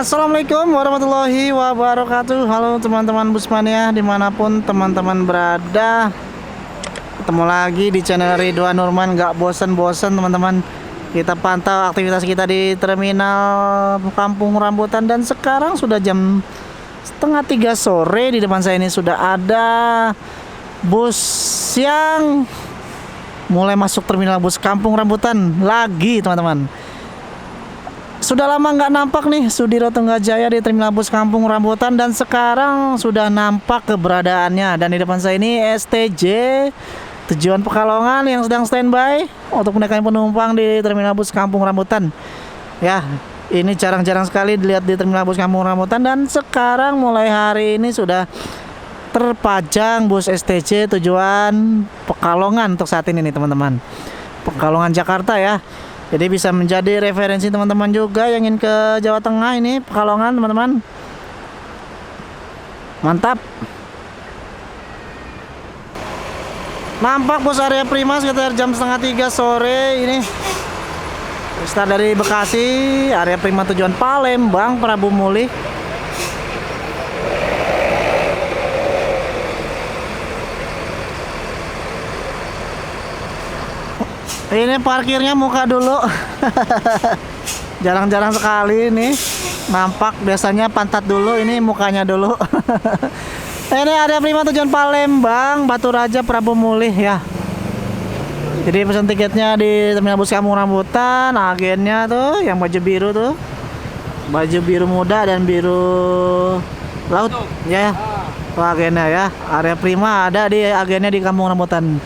Assalamualaikum warahmatullahi wabarakatuh. Halo teman-teman Busmania dimanapun teman-teman berada. Ketemu lagi di channel Ridwan Nurman. Gak bosan-bosan teman-teman. Kita pantau aktivitas kita di terminal Kampung Rambutan. Dan sekarang sudah jam setengah 3 sore. Di depan saya ini sudah ada bus yang mulai masuk terminal bus Kampung Rambutan lagi teman-teman. Sudah lama nggak nampak nih Sudiro Tenggajaya di terminal bus Kampung Rambutan, dan sekarang sudah nampak keberadaannya. Dan di depan saya ini STJ tujuan Pekalongan yang sedang standby untuk menaikkan penumpang di terminal bus Kampung Rambutan. Ya, ini jarang-jarang sekali dilihat di terminal bus Kampung Rambutan, dan sekarang mulai hari ini sudah terpajang bus STJ tujuan Pekalongan untuk saat ini nih teman-teman. Pekalongan Jakarta ya. Jadi bisa menjadi referensi teman-teman juga yang ingin ke Jawa Tengah. Ini Pekalongan teman-teman. Mantap. Nampak bus area Prima sekitar jam setengah 3 sore ini. Start dari Bekasi, area Prima tujuan Palembang, Prabu Mulih. Ini parkirnya muka dulu. Jarang-jarang sekali ini nampak, biasanya pantat dulu, ini mukanya dulu. Ini area Prima tujuan Palembang, Batu Raja, Prabu Mulih ya. Jadi pesan tiketnya di terminal bus Kampung Rambutan. Agennya tuh yang baju biru tuh, baju biru muda dan biru laut ya. Tuh agennya ya. Area Prima ada di agennya di Kampung Rambutan.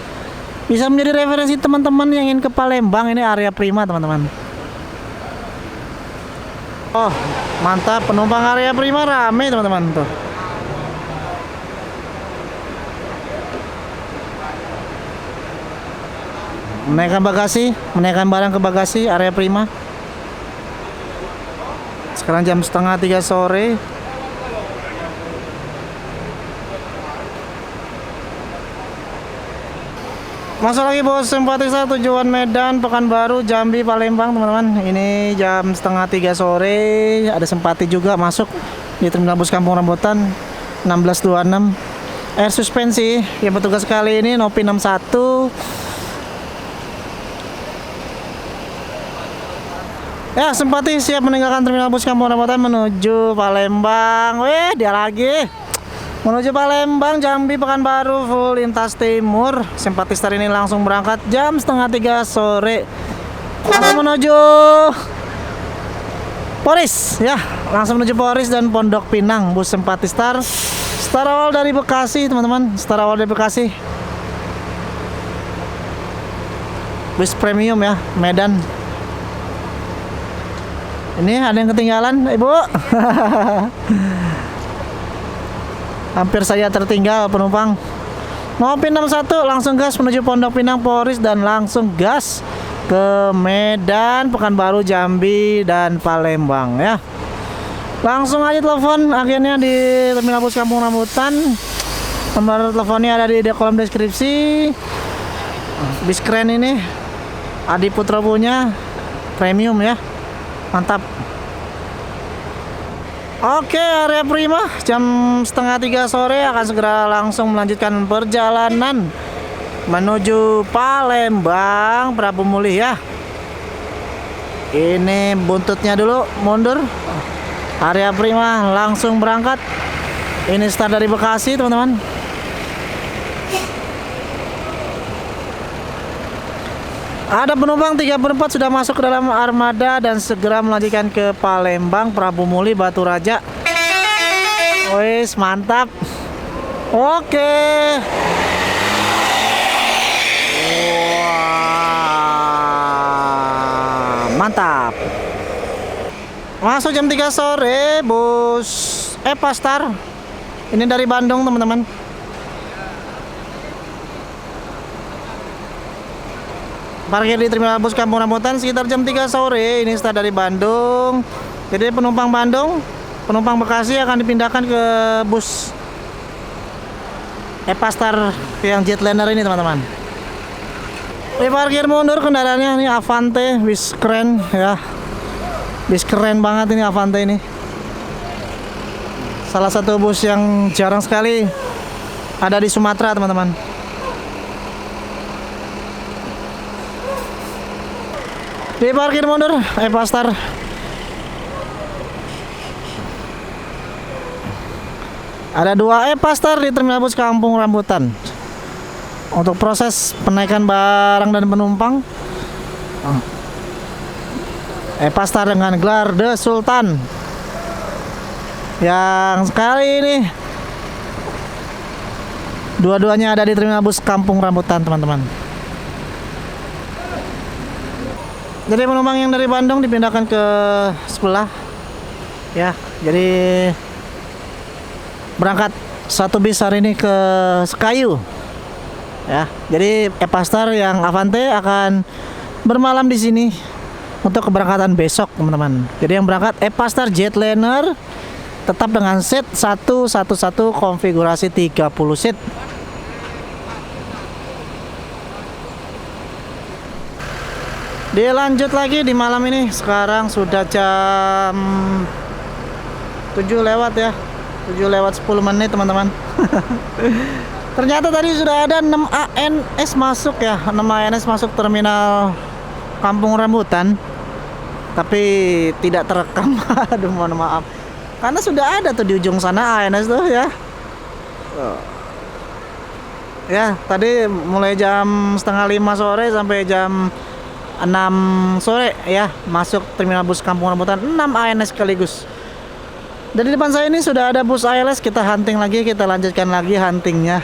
Bisa menjadi referensi teman-teman yang ingin ke Palembang. Ini area Prima teman-teman. Oh mantap, penumpang area Prima rame teman-teman tuh. Menaikkan bagasi, menaikkan barang ke bagasi area Prima. Sekarang jam setengah 3 sore. Masuk lagi bos simpatisa tujuan Medan, Pekanbaru, Jambi, Palembang teman-teman. Ini jam setengah 3 sore. Ada simpati juga masuk di terminal bus Kampung Rambutan 1626. Air suspensi yang petugas kali ini Nopi 61. Ya, simpati siap meninggalkan terminal bus Kampung Rambutan menuju Palembang. Weh, dia lagi. Menuju Palembang, Jambi, Pekanbaru, full lintas timur. Simpati Star ini langsung berangkat jam setengah 3 sore. Langsung menuju Poris ya. Langsung menuju Poris dan Pondok Pinang. Bus Simpati Star. Star awal dari Bekasi teman-teman. Star awal dari Bekasi. Bus premium ya, Medan. Ini ada yang ketinggalan, Ibu. Hampir saja tertinggal penumpang. Nopi 61 langsung gas menuju Pondok Pinang, Poris, dan langsung gas ke Medan, Pekanbaru, Jambi, dan Palembang ya. Langsung aja telepon agennya di terminal bus Kampung Rambutan. Nomor teleponnya ada di kolom deskripsi. Bis keren ini, Adi Putra punya, premium ya. Mantap. Oke, area Prima jam setengah 3 sore akan segera langsung melanjutkan perjalanan menuju Palembang, Prabu Mulih ya. Ini buntutnya dulu mundur. Area Prima langsung berangkat. Ini start dari Bekasi teman-teman. Ada penumpang 34 sudah masuk ke dalam armada dan segera melanjutkan ke Palembang, Prabu Mulih, Batu Raja. Wes mantap. Oke. Wah, mantap. Masuk jam 3 sore bus Epa Star. Ini dari Bandung teman-teman. Parkir di terminal bus Kampung Rambutan sekitar jam 3 sore. Ini start dari Bandung. Jadi penumpang Bandung, penumpang Bekasi akan dipindahkan ke bus Epa Star yang Jetliner ini teman-teman. Di parkir mundur kendaraannya ini Avante, bis keren ya. Bis keren banget ini Avante ini. Salah satu bus yang jarang sekali ada di Sumatera, teman-teman. Di parkir mundur, Pastar. Ada 2 Pastar di terminal bus Kampung Rambutan. Untuk proses penaikan barang dan penumpang, Pastar dengan gelar The Sultan. Yang sekali ini dua-duanya ada di terminal bus Kampung Rambutan, teman-teman. Jadi penumpang yang dari Bandung dipindahkan ke sebelah, ya. Jadi berangkat satu bis hari ini ke Sekayu, ya. Jadi Pastar yang Avante akan bermalam di sini untuk keberangkatan besok, teman-teman. Jadi yang berangkat Pastar Jetliner tetap dengan seat 111 konfigurasi 30 seat. Dilanjut lagi di malam ini. Sekarang sudah jam 7 lewat ya. 7 lewat 10 menit, teman-teman. Ternyata tadi sudah ada 6 ANS masuk ya. 6 ANS masuk terminal Kampung Rambutan. Tapi tidak terekam. Aduh, mohon maaf. Karena sudah ada tuh di ujung sana ANS tuh ya. Ya, tadi mulai jam setengah 5 sore sampai jam 6 sore ya, masuk terminal bus Kampung Rambutan 6 ANS sekaligus. Dari depan saya ini sudah ada bus ALS, kita hunting lagi, kita lanjutkan lagi huntingnya.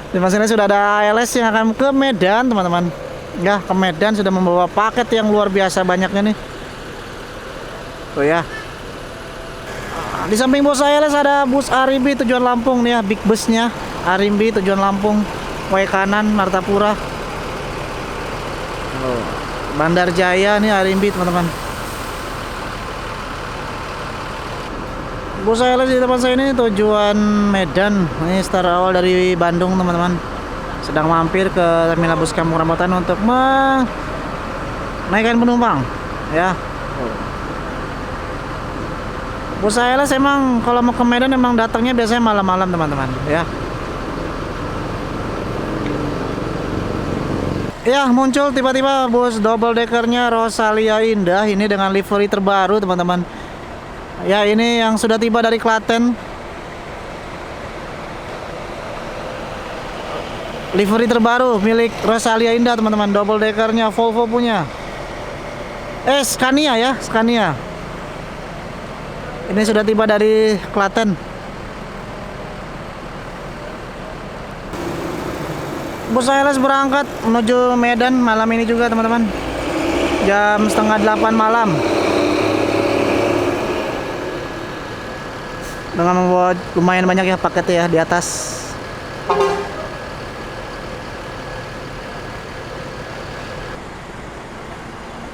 Di depan sini sudah ada ALS yang akan ke Medan, teman-teman. Ya, ke Medan sudah membawa paket yang luar biasa banyaknya nih. Tuh ya. Di samping bus ALS ada bus Arimbi tujuan Lampung nih ya, big busnya Arimbi tujuan Lampung, way kanan Martapura. Bandar Jaya nih Arimbi, teman-teman. Bus ALS di depan saya ini tujuan Medan. Ini start awal dari Bandung, teman-teman. Sedang mampir ke terminal bus Kampung Rambutan untuk menaikkan penumpang ya. Bus ALS emang kalau mau ke Medan emang datangnya biasanya malam-malam, teman-teman ya. Ya, muncul tiba-tiba bus double deckernya Rosalia Indah ini dengan livery terbaru, teman-teman. Ya, ini yang sudah tiba dari Klaten. Livery terbaru milik Rosalia Indah, teman-teman. Double deckernya Volvo punya. Scania ya, Scania. Ini sudah tiba dari Klaten. Bus ALS berangkat menuju Medan malam ini juga, teman-teman. Jam setengah 8 malam. Dengan membawa lumayan banyak ya paketnya ya di atas.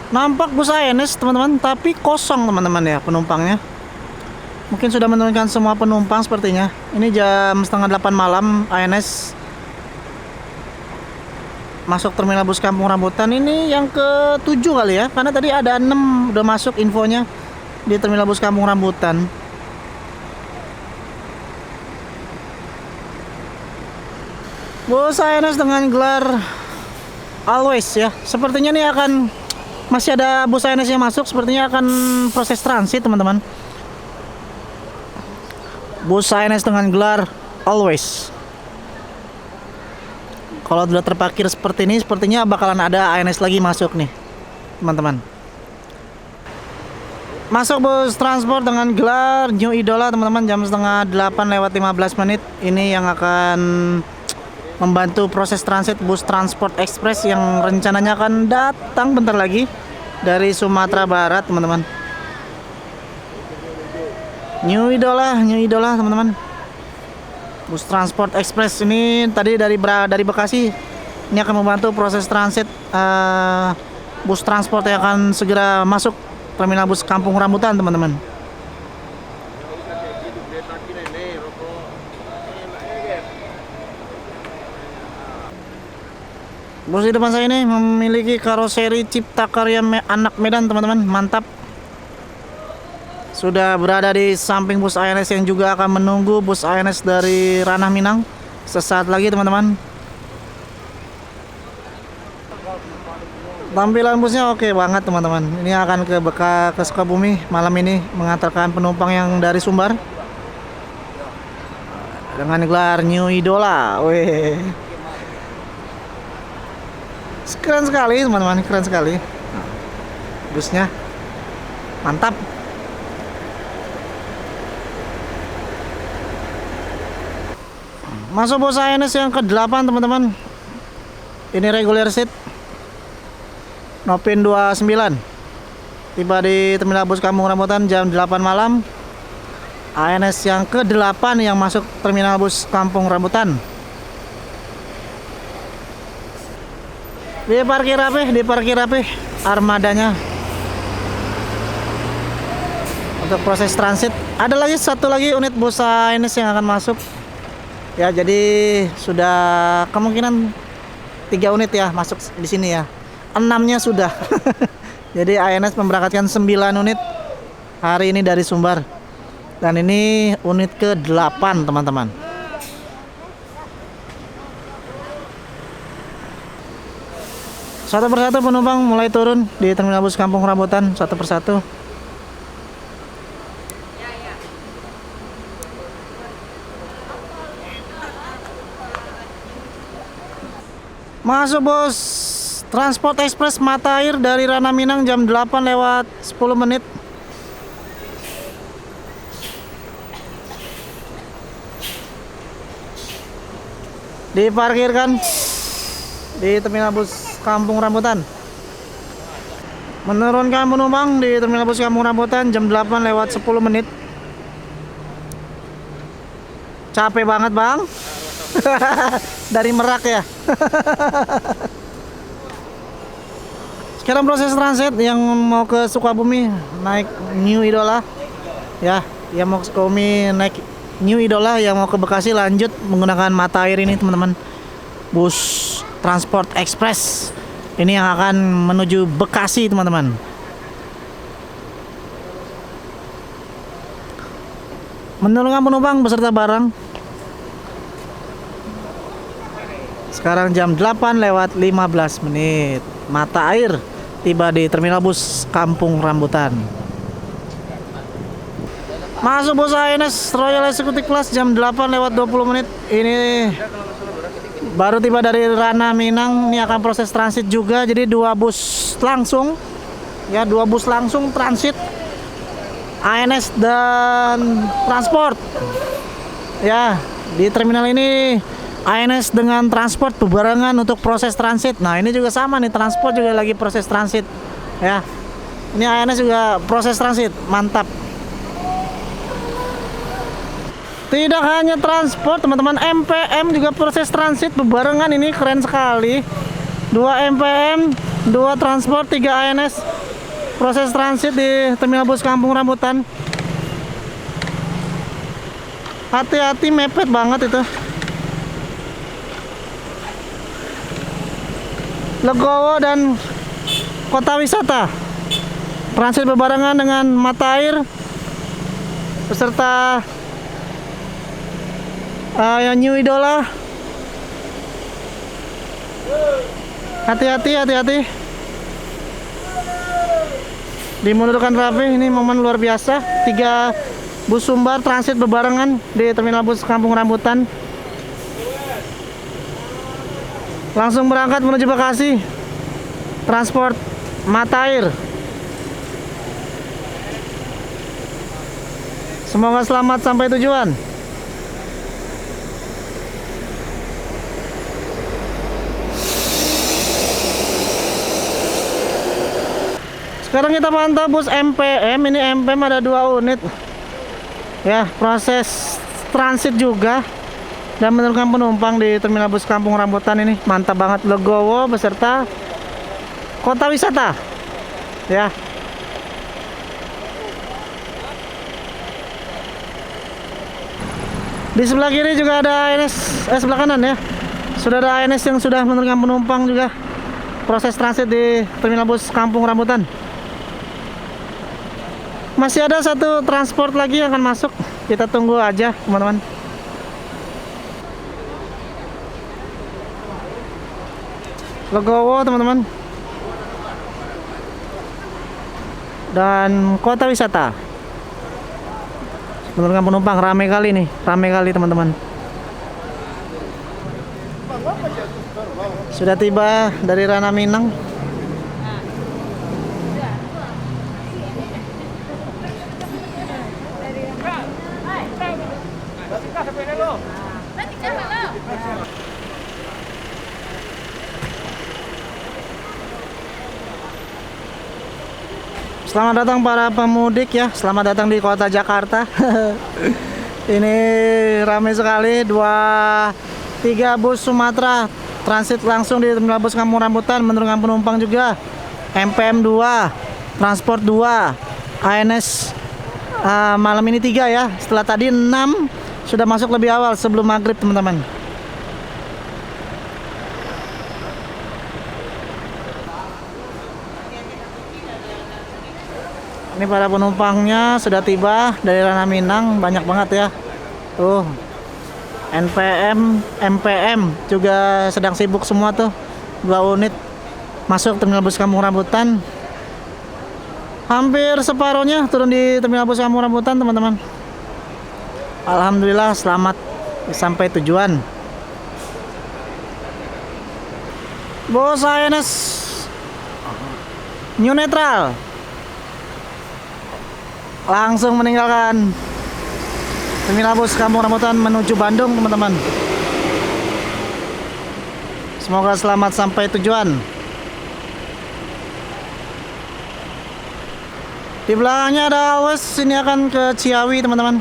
Nampak bus ANS, teman-teman, tapi kosong, teman-teman ya penumpangnya. Mungkin sudah menurunkan semua penumpang sepertinya. Ini jam setengah 8 malam ANS masuk terminal bus Kampung Rambutan. Ini yang ke-7 kali ya, karena tadi ada 6 udah masuk infonya di terminal bus Kampung Rambutan. Bus ANS dengan gelar Always ya. Sepertinya ini akan masih ada bus ANS yang masuk, sepertinya akan proses transit, teman-teman. Bus ANS dengan gelar Always. Kalau sudah terparkir seperti ini, sepertinya bakalan ada ANS lagi masuk nih, teman-teman. Masuk bus transport dengan gelar New Idola, teman-teman, jam setengah 8 lewat 15 menit. Ini yang akan membantu proses transit bus transport ekspres yang rencananya akan datang bentar lagi dari Sumatera Barat, teman-teman. New Idola, teman-teman. Bus transport ekspres ini tadi dari Bekasi. Ini akan membantu proses transit bus transport yang akan segera masuk terminal bus Kampung Rambutan, teman-teman. Bus di depan saya ini memiliki karoseri Cipta Karya anak Medan, teman-teman. Mantap. Sudah berada di samping bus ANS yang juga akan menunggu bus ANS dari Ranah Minang sesaat lagi teman-teman. Tampilan busnya oke banget teman-teman. Ini akan ke Sukabumi malam ini mengantarkan penumpang yang dari Sumbar dengan gelar New Idola. Weh, keren sekali teman-teman, keren sekali. Busnya mantap. Masuk bus ANS yang ke-8 teman-teman. Ini regular seat Nopin 29. Tiba di terminal bus Kampung Rambutan jam 8 malam. ANS yang ke-8 yang masuk terminal bus Kampung Rambutan. Diparkir rapi armadanya. Untuk proses transit, ada lagi satu lagi unit bus ANS yang akan masuk. Ya, jadi sudah kemungkinan 3 unit ya masuk di sini ya. 6-nya sudah. Jadi ANS memberangkatkan 9 unit hari ini dari Sumbar. Dan ini unit ke-8 teman-teman. Satu persatu penumpang mulai turun di terminal bus Kampung Rambutan, satu persatu. Masuk bos Transport Express Mata Air dari Ranah Minang jam 8 lewat 10 menit. Diparkirkan di terminal bus Kampung Rambutan. Menurunkan penumpang di terminal bus Kampung Rambutan jam 8 lewat 10 menit. Capek banget bang. Dari Merak ya. Sekarang proses transit yang mau ke Sukabumi naik New Idola ya, yang mau ke Sukabumi naik New Idola, yang mau ke Bekasi lanjut menggunakan Mata Air ini teman-teman. Bus Transport Express ini yang akan menuju Bekasi teman-teman. Menurunkan penumpang beserta barang. Sekarang jam 8 lewat 15 menit. Mata Air tiba di terminal bus Kampung Rambutan. Masuk bus ANS Royal Executive Class jam 8 lewat 20 menit. Ini baru tiba dari Ranah Minang. Ini akan proses transit juga. Jadi 2 bus langsung ya, 2 bus langsung transit ANS dan transport ya. Di terminal ini ANS dengan transport bebarengan untuk proses transit. Nah ini juga sama nih, transport juga lagi proses transit ya. Ini ANS juga proses transit, mantap. Tidak hanya transport teman-teman, MPM juga proses transit bebarengan. Ini keren sekali. 2 MPM, 2 transport, 3 ANS proses transit di terminal bus Kampung Rambutan. Hati-hati, mepet banget itu. Legowo dan Kota Wisata transit berbarengan dengan Mata Air beserta yang New Idola. Hati-hati. Dimundurkan rapi, ini momen luar biasa. 3 bus Sumbar transit berbarengan di terminal bus Kampung Rambutan. Langsung berangkat menuju Bekasi. Transport Mata Air. Semoga selamat sampai tujuan. Sekarang kita pantau bus MPM. Ini MPM ada 2 unit ya, proses transit juga dan menurunkan penumpang di terminal bus Kampung Rambutan. Ini mantap banget, Legowo beserta Kota Wisata ya. Di sebelah kiri juga ada ANS, sebelah kanan ya, sudah ada ANS yang sudah menurunkan penumpang juga proses transit di terminal bus Kampung Rambutan. Masih ada satu transport lagi yang akan masuk. Kita tunggu aja, teman-teman. Legowo, teman-teman. Dan kota wisata. Menurunkan penumpang rame kali nih, rame kali teman-teman. Sudah tiba dari Rana Minang. Selamat datang para pemudik ya, selamat datang di kota Jakarta. Ini ramai sekali, 3 bus Sumatera transit langsung di terminal bus Kampung Rambutan, menurunkan penumpang juga. MPM 2, Transport 2, ANS malam ini 3 ya. Setelah tadi 6 sudah masuk lebih awal sebelum maghrib teman-teman. Ini para penumpangnya sudah tiba dari Rana Minang, banyak banget ya. Tuh, NPM, MPM juga sedang sibuk semua tuh. 2 unit masuk terminal bus Kampung Rambutan. Hampir separuhnya turun di terminal bus Kampung Rambutan, teman-teman. Alhamdulillah selamat sampai tujuan. Bus ANS New Netral langsung meninggalkan terminal bus Kampung Rambutan menuju Bandung, teman-teman. Semoga selamat sampai tujuan. Di belakangnya ada Alwes, ini akan ke Ciawi, teman-teman.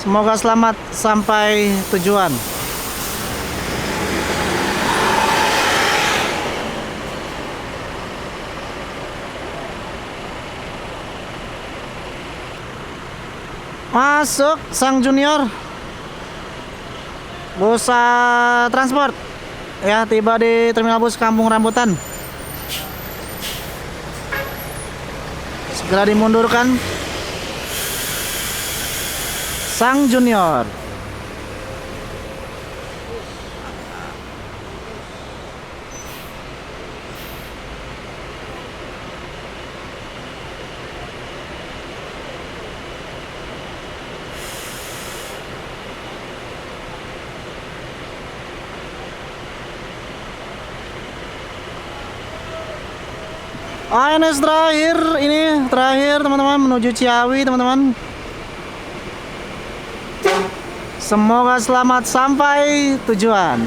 Semoga selamat sampai tujuan. Masuk Sang Junior bus transport ya, tiba di terminal bus Kampung Rambutan. Segera dimundurkan Sang Junior. ANS terakhir, ini terakhir teman-teman, menuju Ciawi, teman-teman. Semoga selamat sampai tujuan.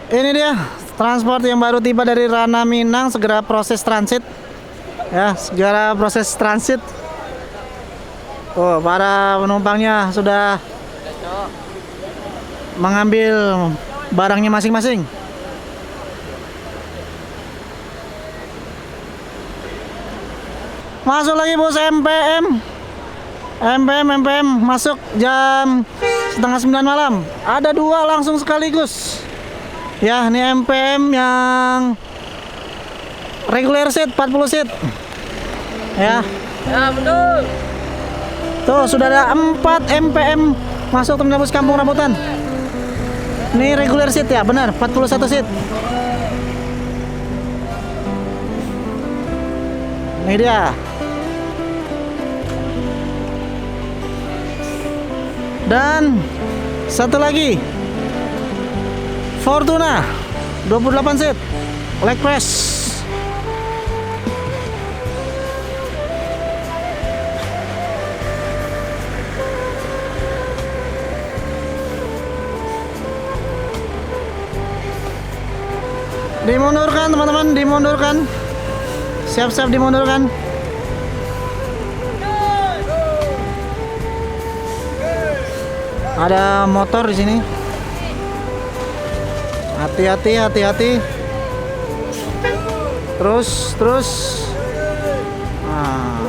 Ini dia transport yang baru tiba dari Rana Minang, segera proses transit. Ya, segera proses transit. Oh, para penumpangnya sudah mengambil barangnya masing-masing. Masuk lagi bus MPM. MPM masuk jam setengah 9 malam. Ada 2 langsung sekaligus. Ya, ini MPM yang regular seat 40 seat. Ya. Ya, betul. Tuh, sudah ada 4 MPM masuk terminal bus Kampung Rambutan. Ini regular seat ya, benar, 41 seat. Ini dia. Dan satu lagi Fortuna 28 seat leg press. Dimundurkan teman-teman, dimundurkan. Siap-siap dimundurkan. Ada motor di sini. Hati-hati, hati-hati. Terus. Nah.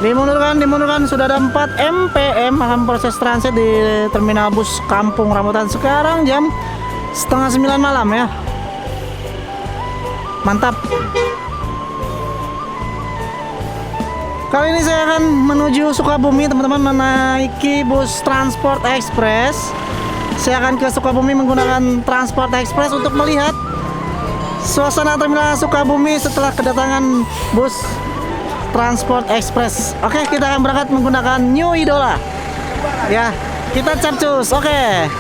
Dimundurkan. Sudah ada 4 MPM akan proses transit di terminal bus Kampung Rambutan. Sekarang jam setengah 9 malam ya. Mantap. Kali ini saya akan menuju Sukabumi, teman-teman, menaiki bus Transport Express. Saya akan ke Sukabumi menggunakan Transport Express untuk melihat suasana terminal Sukabumi setelah kedatangan bus Transport Express. Oke, kita akan berangkat menggunakan New Idola. Ya, kita capcus. Oke.